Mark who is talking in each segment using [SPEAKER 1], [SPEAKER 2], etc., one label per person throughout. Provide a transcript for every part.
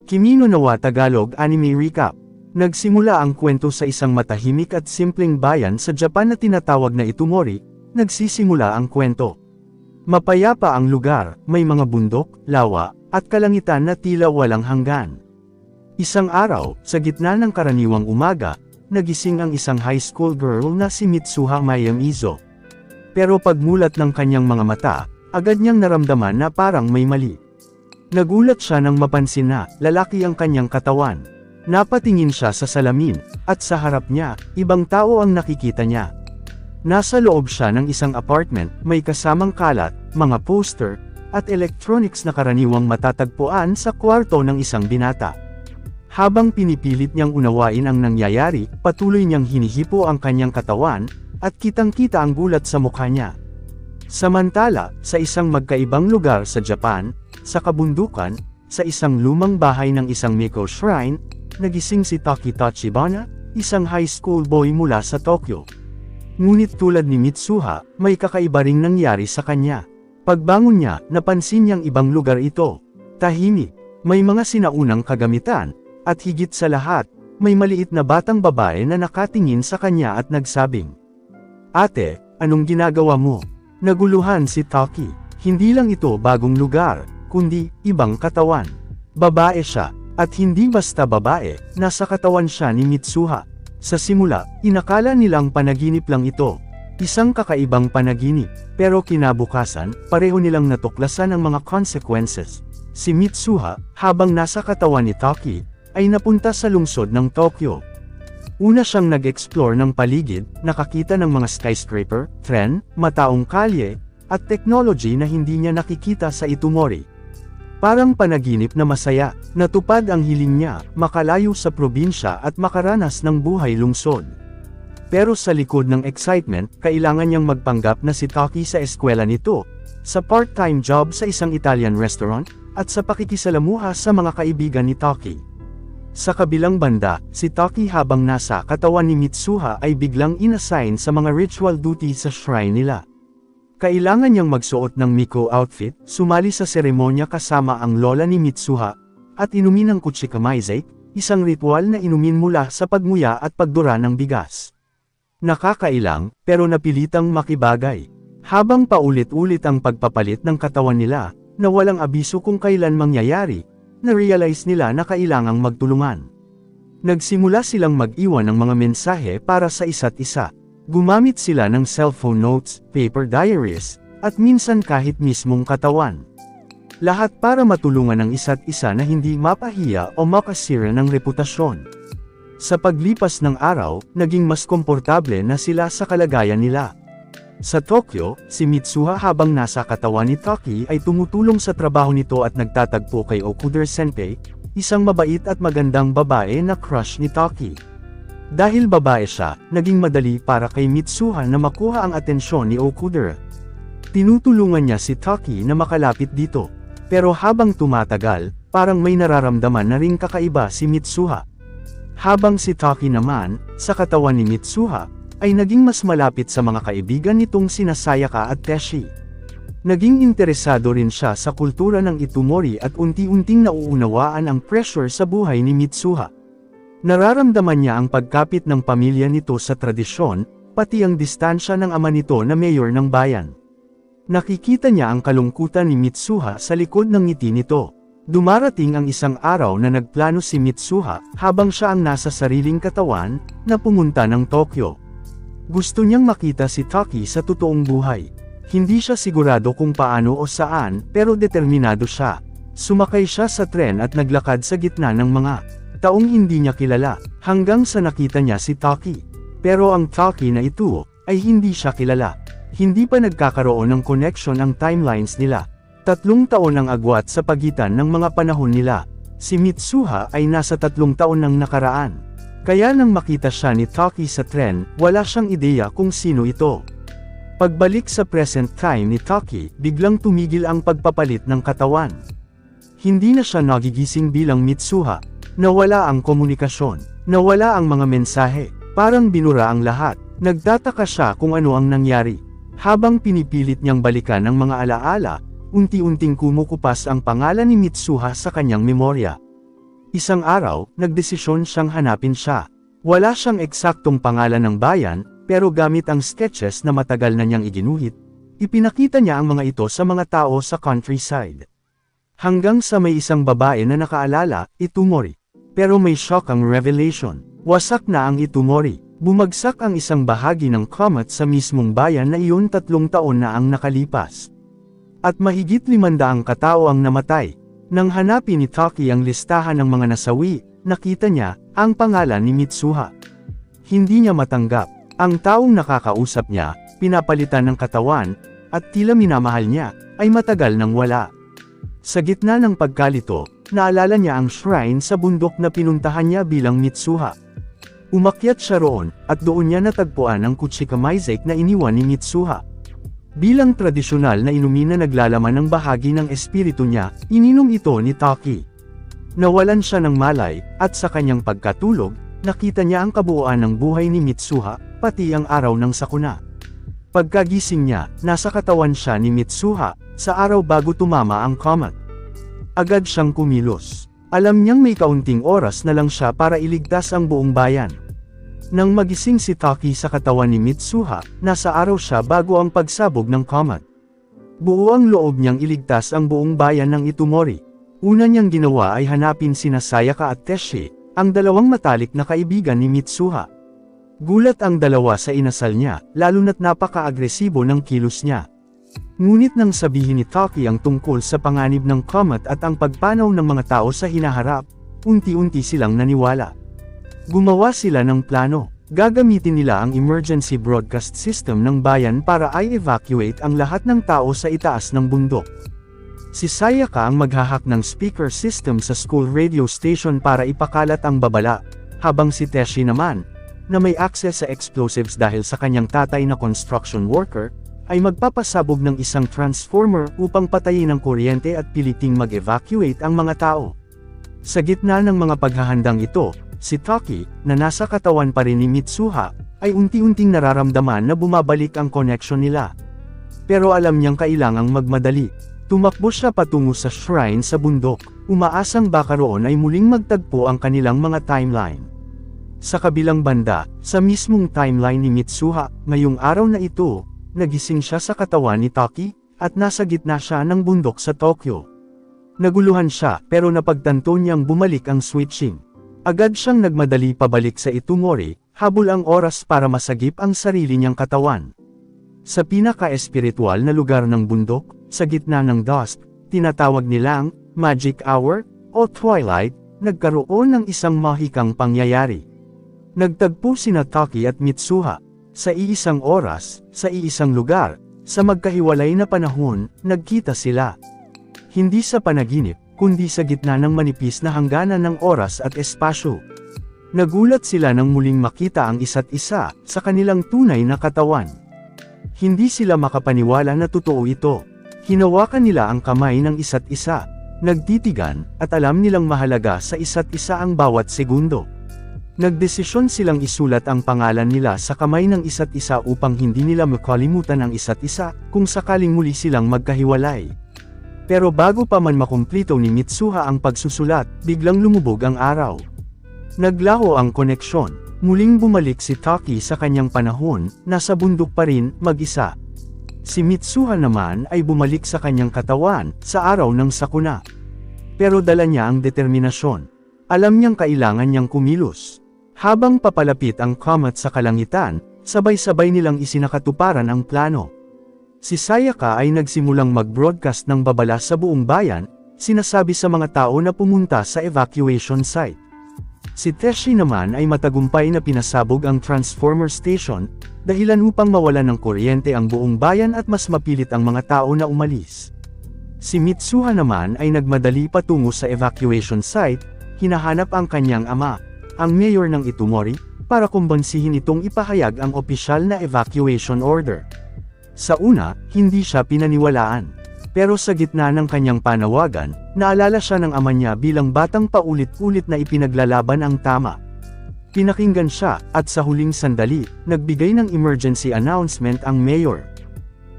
[SPEAKER 1] Kimi no Nawa Tagalog Anime Recap. Nagsimula ang kwento sa isang matahimik at simpleng bayan sa Japan na tinatawag na Itumori. Nagsisimula ang kwento. Mapayapa ang lugar, may mga bundok, lawa, at kalangitan na tila walang hanggan. Isang araw, sa gitna ng karaniwang umaga, nagising ang isang high school girl na si Mitsuha Mayamizo. Pero pagmulat ng kanyang mga mata, agad niyang naramdaman na parang may mali. Nagulat siya nang mapansin na lalaki ang kanyang katawan. Napatingin siya sa salamin, at sa harap niya, ibang tao ang nakikita niya. Nasa loob siya ng isang apartment, may kasamang kalat, mga poster, at electronics na karaniwang matatagpuan sa kwarto ng isang binata. Habang pinipilit niyang unawain ang nangyayari, patuloy niyang hinihipo ang kanyang katawan, at kitang-kita ang gulat sa mukha niya. Samantala, sa isang magkaibang lugar sa Japan, sa kabundukan, sa isang lumang bahay ng isang Miko shrine, nagising si Taki Tachibana, isang high school boy mula sa Tokyo. Ngunit tulad ni Mitsuha, may kakaiba ring nangyari sa kanya. Pagbangon niya, napansin niyang ibang lugar ito. Tahimik, may mga sinaunang kagamitan, at higit sa lahat, may maliit na batang babae na nakatingin sa kanya at nagsabing, "Ate, anong ginagawa mo?" Naguluhan si Taki. Hindi lang ito bagong lugar, kundi ibang katawan. Babae siya, at hindi basta babae, nasa katawan siya ni Mitsuha. Sa simula, inakala nilang panaginip lang ito. Isang kakaibang panaginip, pero kinabukasan, pareho nilang natuklasan ang mga consequences. Si Mitsuha, habang nasa katawan ni Taki, ay napunta sa lungsod ng Tokyo. Una siyang nag-explore ng paligid, nakakita ng mga skyscraper, tren, mataong kalye, at technology na hindi niya nakikita sa Itumori. Parang panaginip na masaya, natupad ang hiling niya, makalayo sa probinsya at makaranas ng buhay lungsod. Pero sa likod ng excitement, kailangan niyang magpanggap na si Taki sa eskwela nito, sa part-time job sa isang Italian restaurant, at sa pakikisalamuha sa mga kaibigan ni Taki. Sa kabilang banda, si Taki habang nasa katawan ni Mitsuha ay biglang inassign sa mga ritual duty sa shrine nila. Kailangan niyang magsuot ng Miko outfit, sumali sa seremonya kasama ang lola ni Mitsuha, at inumin ang Kuchikamaizake, isang ritual na inumin mula sa pagmuya at pagdura ng bigas. Nakakailang, pero napilitang makibagay. Habang paulit-ulit ang pagpapalit ng katawan nila, na walang abiso kung kailan mangyayari, na-realize nila na kailangang magtulungan. Nagsimula silang mag-iwan ng mga mensahe para sa isa't isa. Gumamit sila ng cellphone notes, paper diaries, at minsan kahit mismong katawan. Lahat para matulungan ang isa't isa na hindi mapahiya o makasira ng reputasyon. Sa paglipas ng araw, naging mas komportable na sila sa kalagayan nila. Sa Tokyo, si Mitsuha habang nasa katawan ni Taki ay tumutulong sa trabaho nito at nagtatagpo kay Okuda Senpei, isang mabait at magandang babae na crush ni Taki. Dahil babae siya, naging madali para kay Mitsuha na makuha ang atensyon ni Okuda. Tinutulungan niya si Taki na makalapit dito. Pero habang tumatagal, parang may nararamdaman na ring kakaiba si Mitsuha. Habang si Taki naman, sa katawan ni Mitsuha, ay naging mas malapit sa mga kaibigan nitong sina Sayaka at Teshi. Naging interesado rin siya sa kultura ng Itumori at unti-unting nauunawaan ang pressure sa buhay ni Mitsuha. Nararamdaman niya ang pagkapit ng pamilya nito sa tradisyon, pati ang distansya ng ama nito na mayor ng bayan. Nakikita niya ang kalungkutan ni Mitsuha sa likod ng ngiti nito. Dumarating ang isang araw na nagplano si Mitsuha, habang siya ang nasa sariling katawan, na pumunta ng Tokyo. Gusto niyang makita si Taki sa totoong buhay. Hindi siya sigurado kung paano o saan, pero determinado siya. Sumakay siya sa tren at naglakad sa gitna ng mga taong hindi niya kilala, hanggang sa nakita niya si Taki. Pero ang Taki na ito, ay hindi siya kilala. Hindi pa nagkakaroon ng connection ang timelines nila. 3 taon ang agwat sa pagitan ng mga panahon nila. Si Mitsuha ay nasa 3 taon nang nakaraan. Kaya nang makita siya ni Taki sa tren, wala siyang ideya kung sino ito. Pagbalik sa present time ni Taki, biglang tumigil ang pagpapalit ng katawan. Hindi na siya nagigising bilang Mitsuha. Nawala ang komunikasyon. Nawala ang mga mensahe. Parang binura ang lahat. Nagtataka siya kung ano ang nangyari. Habang pinipilit niyang balikan ang mga alaala, unti-unting kumukupas ang pangalan ni Mitsuha sa kanyang memorya. Isang araw, nagdesisyon siyang hanapin siya. Wala siyang eksaktong pangalan ng bayan, pero gamit ang sketches na matagal na niyang iginuhit, ipinakita niya ang mga ito sa mga tao sa countryside. Hanggang sa may isang babae na nakaalala, Itumori. Pero may shock ang revelation. Wasak na ang Itumori. Bumagsak ang isang bahagi ng comet sa mismong bayan na iyon 3 taon na ang nakalipas. At mahigit 500 katao ang namatay. Nang hanapin ni Taki ang listahan ng mga nasawi, nakita niya ang pangalan ni Mitsuha. Hindi niya matanggap. Ang taong nakakausap niya, pinapalitan ng katawan, at tila minamahal niya, ay matagal nang wala. Sa gitna ng pagkalito, naalala niya ang shrine sa bundok na pinuntahan niya bilang Mitsuha. Umakyat siya roon, at doon niya natagpuan ang Kuchika Maizek na iniwan ni Mitsuha. Bilang tradisyonal na inumin na naglalaman ng bahagi ng espiritu niya, ininom ito ni Taki. Nawalan siya ng malay, at sa kanyang pagkatulog, nakita niya ang kabuuan ng buhay ni Mitsuha, pati ang araw ng sakuna. Pagkagising niya, nasa katawan siya ni Mitsuha, sa araw bago tumama ang comet. Agad siyang kumilos. Alam niyang may kaunting oras na lang siya para iligtas ang buong bayan. Nang magising si Taki sa katawan ni Mitsuha, nasa araw siya bago ang pagsabog ng comet. Buo ang loob niyang iligtas ang buong bayan ng Itumori. Una niyang ginawa ay hanapin sina Sayaka at Teshi, ang dalawang matalik na kaibigan ni Mitsuha. Gulat ang dalawa sa inasal niya, lalo na't napaka-agresibo ng kilos niya. Ngunit nang sabihin ni Taki ang tungkol sa panganib ng comet at ang pagpanaw ng mga tao sa hinaharap, unti-unti silang naniwala. Gumawa sila ng plano. Gagamitin nila ang emergency broadcast system ng bayan para i-evacuate ang lahat ng tao sa itaas ng bundok. Si Sayaka ang maghahak ng speaker system sa school radio station para ipakalat ang babala, habang si Teshi naman, na may access sa explosives dahil sa kanyang tatay na construction worker, ay magpapasabog ng isang transformer upang patayin ang kuryente at piliting mag-evacuate ang mga tao. Sa gitna ng mga paghahandang ito, si Taki, na nasa katawan pa rin ni Mitsuha, ay unti-unting nararamdaman na bumabalik ang connection nila. Pero alam niyang kailangang magmadali. Tumakbo siya patungo sa shrine sa bundok, umaasang baka roon ay muling magtagpo ang kanilang mga timeline. Sa kabilang banda, sa mismong timeline ni Mitsuha, ngayong araw na ito, nagising siya sa katawan ni Taki, at nasa gitna siya ng bundok sa Tokyo. Naguluhan siya, pero napagtanto niyang bumalik ang switching. Agad siyang nagmadali pabalik sa Itumori, habol ang oras para masagip ang sarili niyang katawan. Sa pinaka-espiritual na lugar ng bundok, sa gitna ng dusk, tinatawag nilang Magic Hour, o Twilight, nagkaroon ng isang mahikang pangyayari. Nagtagpo sina Taki at Mitsuha, sa iisang oras, sa iisang lugar, sa magkahiwalay na panahon, nagkita sila. Hindi sa panaginip, kundi sa gitna ng manipis na hangganan ng oras at espasyo. Nagulat sila nang muling makita ang isa't isa, sa kanilang tunay na katawan. Hindi sila makapaniwala na totoo ito. Hinawakan nila ang kamay ng isa't isa, nagtitigan, at alam nilang mahalaga sa isa't isa ang bawat segundo. Nagdesisyon silang isulat ang pangalan nila sa kamay ng isa't isa upang hindi nila makalimutan ang isa't isa, kung sakaling muli silang magkahiwalay. Pero bago pa man makumplito ni Mitsuha ang pagsusulat, biglang lumubog ang araw. Naglaho ang koneksyon. Muling bumalik si Taki sa kanyang panahon, nasa bundok pa rin, mag-isa. Si Mitsuha naman ay bumalik sa kanyang katawan, sa araw ng sakuna. Pero dala niya ang determinasyon. Alam niyang kailangan niyang kumilos. Habang papalapit ang comet sa kalangitan, sabay-sabay nilang isinakatuparan ang plano. Si Sayaka ay nagsimulang mag-broadcast ng babala sa buong bayan, sinasabi sa mga tao na pumunta sa evacuation site. Si Teshi naman ay matagumpay na pinasabog ang transformer station, dahilan upang mawalan ng kuryente ang buong bayan at mas mapilit ang mga tao na umalis. Si Mitsuha naman ay nagmadali patungo sa evacuation site, hinahanap ang kanyang ama, ang mayor ng Itumori, para kumbansihin itong ipahayag ang opisyal na evacuation order. Sa una, hindi siya pinaniwalaan. Pero sa gitna ng kanyang panawagan, naalala siya ng ama niya bilang batang paulit-ulit na ipinaglalaban ang tama. Pinakinggan siya, at sa huling sandali, nagbigay ng emergency announcement ang mayor.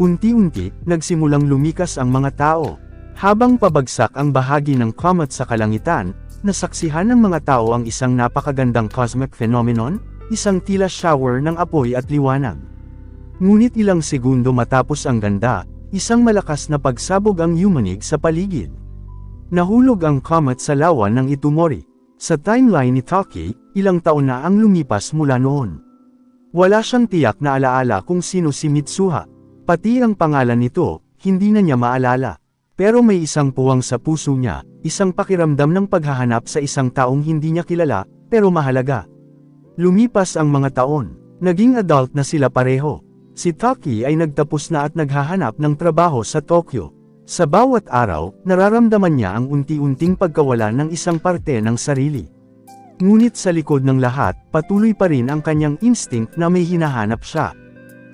[SPEAKER 1] Unti-unti, nagsimulang lumikas ang mga tao. Habang pabagsak ang bahagi ng comet sa kalangitan, nasaksihan ng mga tao ang isang napakagandang cosmic phenomenon, isang tila shower ng apoy at liwanag. Ngunit ilang segundo matapos ang ganda, isang malakas na pagsabog ang yumanig sa paligid. Nahulog ang comet sa lawa ng Itumori. Sa timeline ni Taki, ilang taon na ang lumipas mula noon. Wala siyang tiyak na alaala kung sino si Mitsuha. Pati ang pangalan nito, hindi na niya maalala. Pero may isang puwang sa puso niya, isang pakiramdam ng paghahanap sa isang taong hindi niya kilala, pero mahalaga. Lumipas ang mga taon, naging adult na sila pareho. Si Taki ay nagtapos na at naghahanap ng trabaho sa Tokyo. Sa bawat araw, nararamdaman niya ang unti-unting pagkawala ng isang parte ng sarili. Ngunit sa likod ng lahat, patuloy pa rin ang kanyang instinct na may hinahanap siya.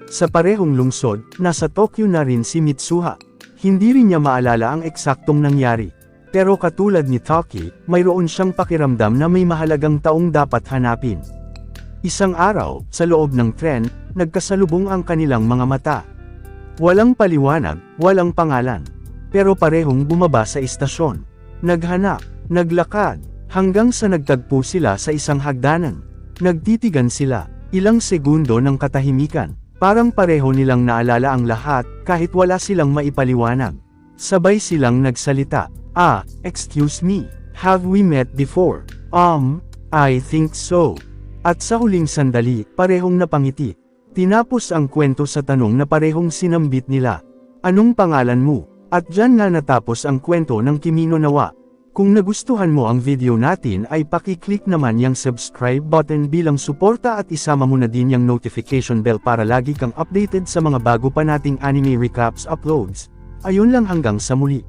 [SPEAKER 1] Sa parehong lungsod, nasa Tokyo na rin si Mitsuha. Hindi rin niya maalala ang eksaktong nangyari. Pero katulad ni Taki, mayroon siyang pakiramdam na may mahalagang taong dapat hanapin. Isang araw, sa loob ng tren, nagkasalubong ang kanilang mga mata. Walang paliwanag, walang pangalan. Pero parehong bumaba sa istasyon. Naghanap, naglakad, hanggang sa nagtagpo sila sa isang hagdanan. Nagtitigan sila, ilang segundo ng katahimikan. Parang pareho nilang naalala ang lahat, kahit wala silang maipaliwanag. Sabay silang nagsalita. Excuse me, have we met before? I think so. At sa huling sandali, parehong napangiti. Tinapos ang kwento sa tanong na parehong sinambit nila. Anong pangalan mo? At dyan nga natapos ang kwento ng Kimi no Na wa. Kung nagustuhan mo ang video natin ay paki-click naman yung subscribe button bilang suporta at isama mo na din yung notification bell para lagi kang updated sa mga bago pa nating anime recaps uploads. Ayun lang hanggang sa muli.